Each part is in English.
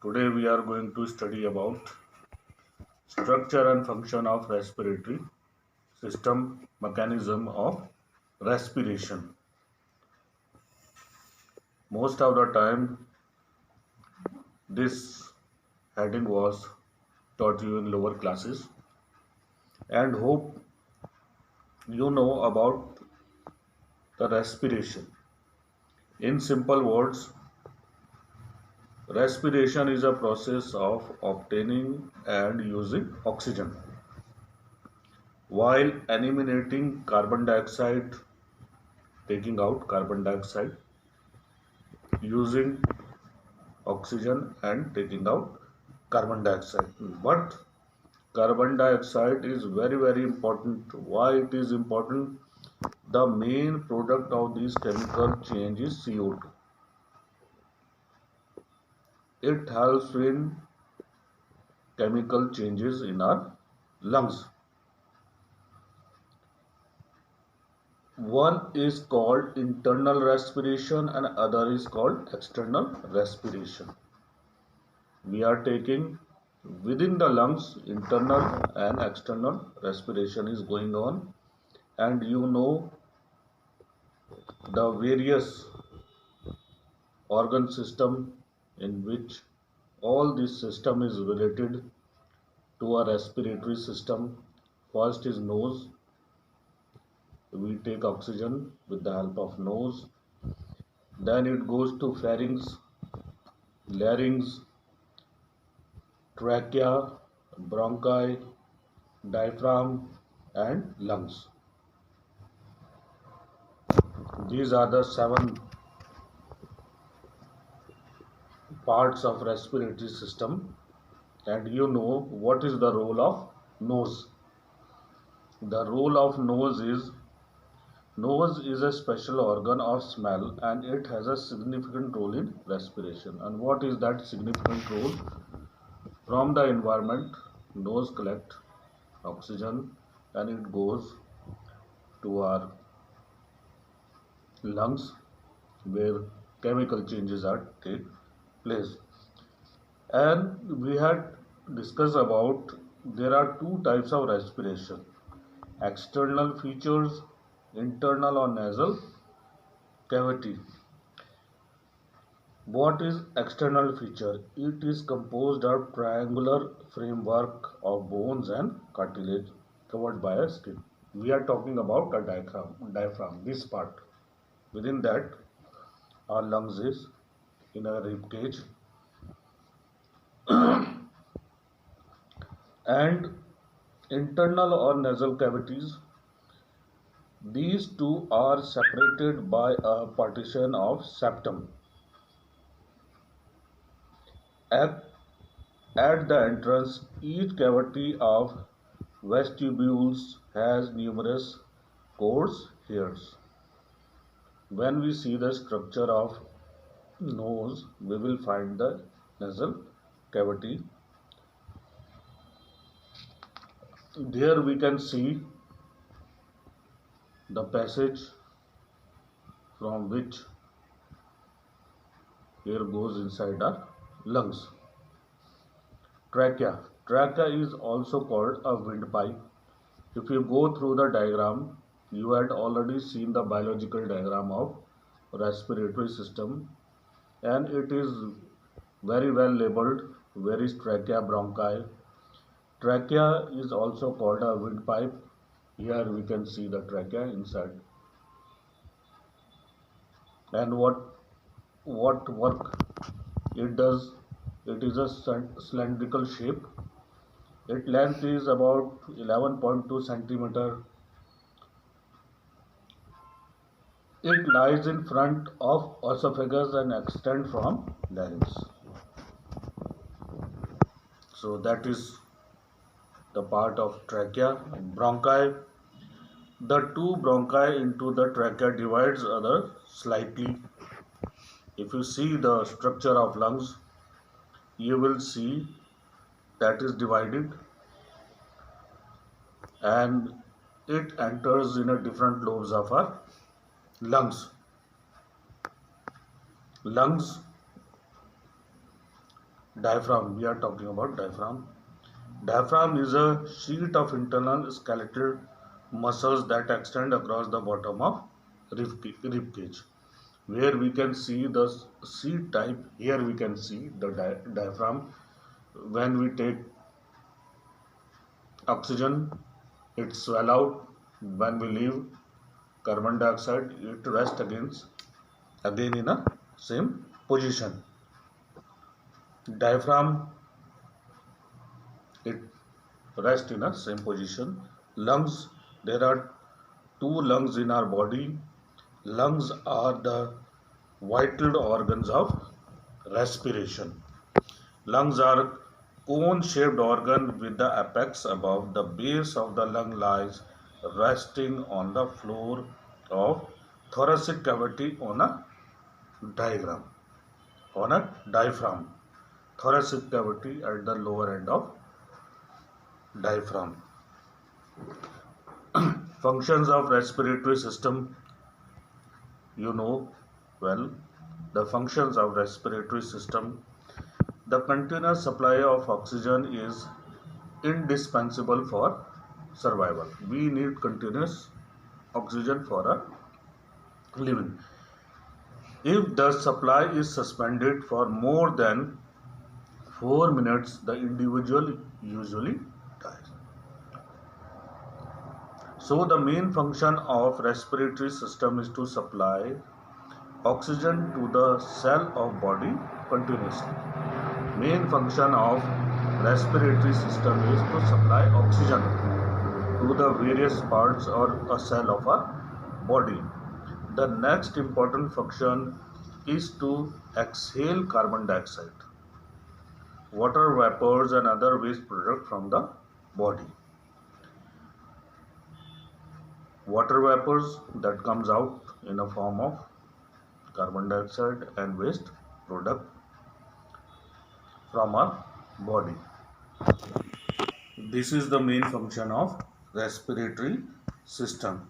Today we are going to study about structure and function of respiratory system, mechanism of respiration. Most of the time this heading was taught you in lower classes, and hope you know about the respiration. In simple words, respiration is a process of obtaining and using oxygen while eliminating carbon dioxide, taking out carbon dioxide, using oxygen and taking out carbon dioxide. But carbon dioxide is very important. Why it is important? The main product of this chemical change is CO2. It helps in chemical changes in our lungs. One is called internal respiration and other is called external respiration. We are taking within the lungs, internal and external respiration is going on, and you know the various organ system in which all this system is related to a respiratory system. First is nose. We take oxygen with the help of nose. Then it goes to pharynx, larynx, trachea, bronchi, diaphragm and lungs. These are the 7 parts of respiratory system, and you know what is the role of nose. The role of nose is a special organ of smell and it has a significant role in respiration. And what is that significant role? From the environment, nose collect oxygen and it goes to our lungs where chemical changes are take place. And we had discussed about there are 2 types of respiration: external features, internal or nasal cavity. What is external feature? It is composed of triangular framework of bones and cartilage covered by a skin. We are talking about a diaphragm, this part. Within that, our lungs is in a rib cage, and internal or nasal cavities. These two are separated by a partition of septum. At, at the entrance, each cavity of vestibules has numerous coarse hairs. When we see the structure of nose, we will find the nasal cavity. There we can see the passage from which air goes inside our lungs. Trachea. Trachea is also called a windpipe. If you go through the diagram, you had already seen the biological diagram of respiratory system, and it is very well labeled where is trachea, bronchi. Trachea is also called a windpipe. Here we can see the trachea inside. And what work it does? It is a cylindrical shape. Its length is about 11.2 centimeter. It lies in front of esophagus and extends from larynx. So that is the part of trachea. Bronchi. The 2 bronchi into the trachea divides other slightly. If you see the structure of lungs, you will see that is divided and it enters in a different lobes of our lungs. Lungs Diaphragm. We are talking about diaphragm. Diaphragm is a sheet of internal skeletal muscles that extend across the bottom of rib cage. Where we can see the C type, here we can see the diaphragm. When we take oxygen, it swell out. When we leave carbon dioxide, it rests again in a same position. Diaphragm, it rests in a same position. Lungs, there are two lungs in our body. Lungs are the vital organs of respiration. Lungs are cone-shaped organ with the apex above. The base of the lung lies resting on the floor of thoracic cavity on a diagram, on a diaphragm. Thoracic cavity at the lower end of diaphragm. Functions of respiratory system, you know well. The functions of respiratory system. The continuous supply of oxygen is indispensable for survival. We need continuous oxygen for a living. If the supply is suspended for more than 4 minutes, the individual usually dies. So the main function of respiratory system is to supply oxygen to the cell of body continuously. Main function of respiratory system is to supply oxygen to the various parts or a cell of a body. The next important function is to exhale carbon dioxide, water vapors and other waste products from the body. Water vapors that comes out in a form of carbon dioxide and waste product from our body. This is the main function of respiratory system.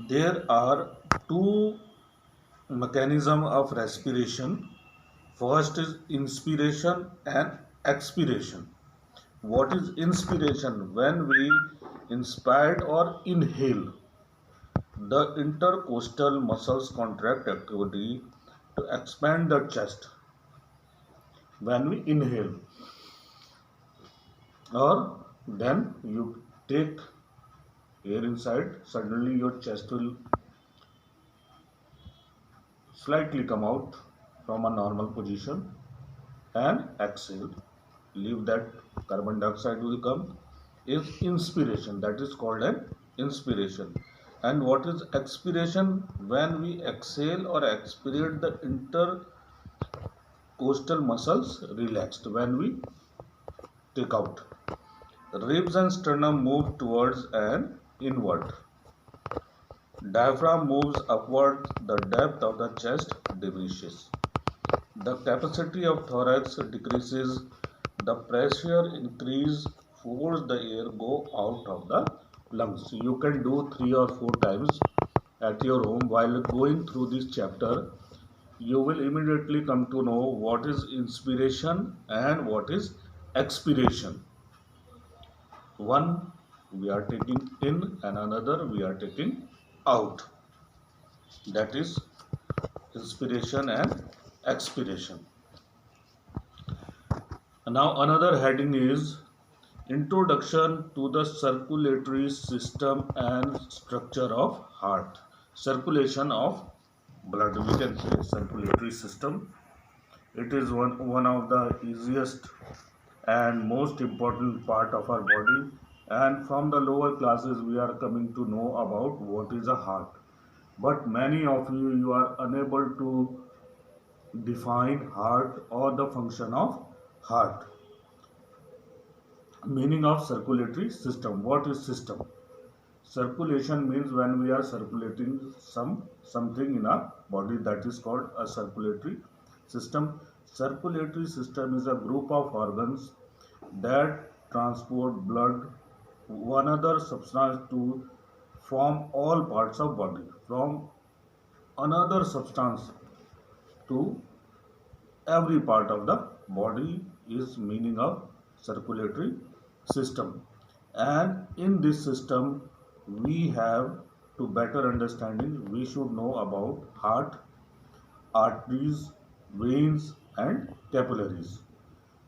There are two mechanisms of respiration. First is inspiration and expiration. What is inspiration? When we inspire or inhale, the intercostal muscles contract activity to expand the chest. When we inhale, or then you take air inside, suddenly your chest will slightly come out from a normal position, and exhale, leave that carbon dioxide will come, is inspiration. That is called an inspiration. And what is expiration? When we exhale or expirate, the intercostal muscles relaxed. When we take out, ribs and sternum move towards and inward. Diaphragm moves upward, the depth of the chest diminishes. The capacity of thorax decreases, the pressure increase, force the air go out of the lungs. You can do 3 or 4 times at your home. While going through this chapter, you will immediately come to know what is inspiration and what is expiration. One we are taking in and another we are taking out. That is inspiration and expiration. Now another heading is introduction to the circulatory system and structure of heart. Circulation of blood, we can say circulatory system. It is one of the easiest and most important part of our body, and from the lower classes we are coming to know about what is a heart. But many of you are unable to define heart or the function of heart. Meaning of circulatory system. What is system? Circulation means when we are circulating something in our body, that is called a circulatory system. Circulatory system is a group of organs that transport blood, one other substance to form all parts of body, from another substance to every part of the body is meaning of circulatory system. And in this system, we have to better understanding, we should know about heart, arteries, veins and capillaries.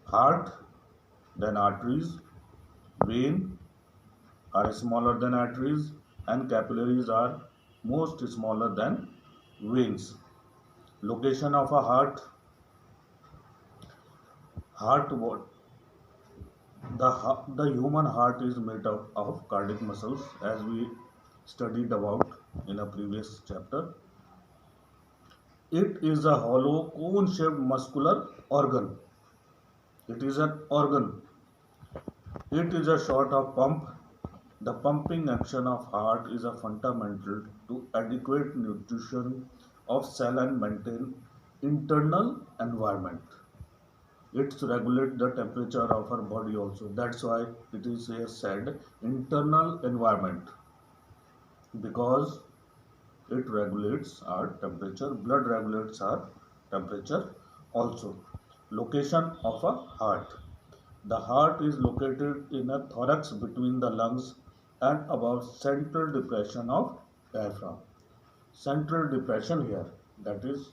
Heart, then arteries, vein are smaller than arteries and capillaries are most smaller than veins. Location of a heart. Heart, what? The human heart is made up of cardiac muscles, as we studied about in a previous chapter. It is a hollow cone-shaped muscular organ. It is an organ. It is a sort of pump. The pumping action of heart is a fundamental to adequate nutrition of cell and maintain internal environment. It regulates the temperature of our body also. That's why it is here said internal environment, because it regulates our temperature. Blood regulates our temperature also. Location of a heart. The heart is located in a thorax between the lungs and above central depression of diaphragm. Central depression here, that is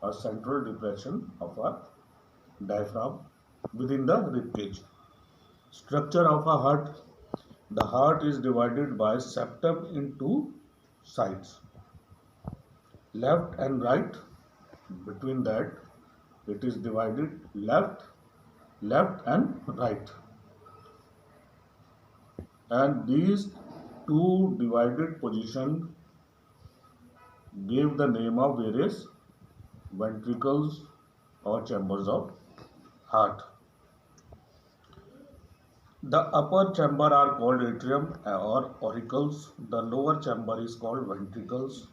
a central depression of a diaphragm within the rib cage. Structure of a heart. The heart is divided by septum into sides, left and right. Between that, it is divided left and right. And these two divided positions gave the name of various ventricles or chambers of heart. The upper chamber are called atrium or auricles. The lower chamber is called ventricles.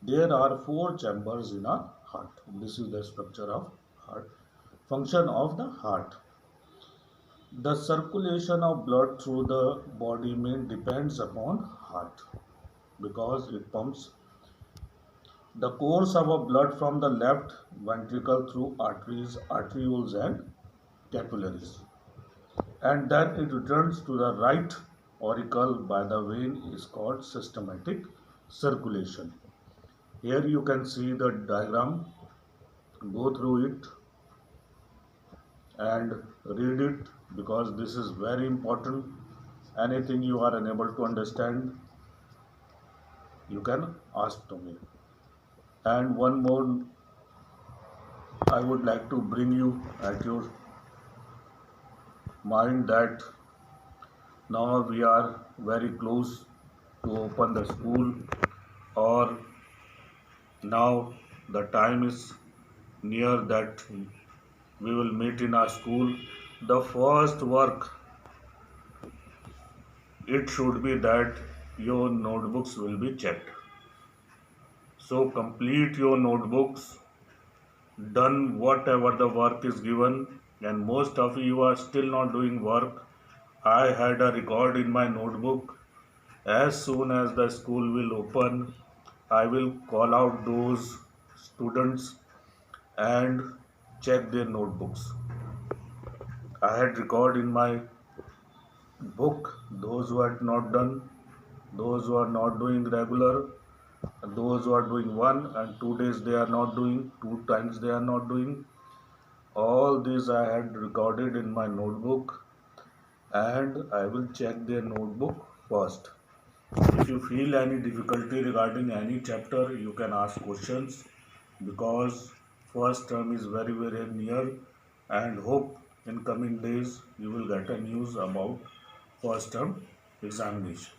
There are four chambers in a heart. This is the structure of heart. Function of the heart. The circulation of blood through the body main depends upon heart, because it pumps the course of a blood from the left ventricle through arteries, arterioles and capillaries, and then it returns to the right auricle by the vein is called systematic circulation. Here you can see the diagram. Go through it and read it, because this is very important. Anything you are unable to understand, you can ask to me. And one more I would like to bring you at your mind, that now we are very close to open the school, or now the time is near that we will meet in our school. The first work, it should be that your notebooks will be checked. So complete your notebooks, done whatever the work is given, and most of you are still not doing work. I had a record in my notebook. As soon as the school will open, I will call out those students and check their notebooks. I had record in my book those who had not done, those who are not doing regular, those who are doing 1 and 2 days they are not doing, 2 times they are not doing. All these I had recorded in my notebook, and I will check their notebook first. If you feel any difficulty regarding any chapter, you can ask questions, because first term is very near, and hope in coming days you will get a news about first term examination.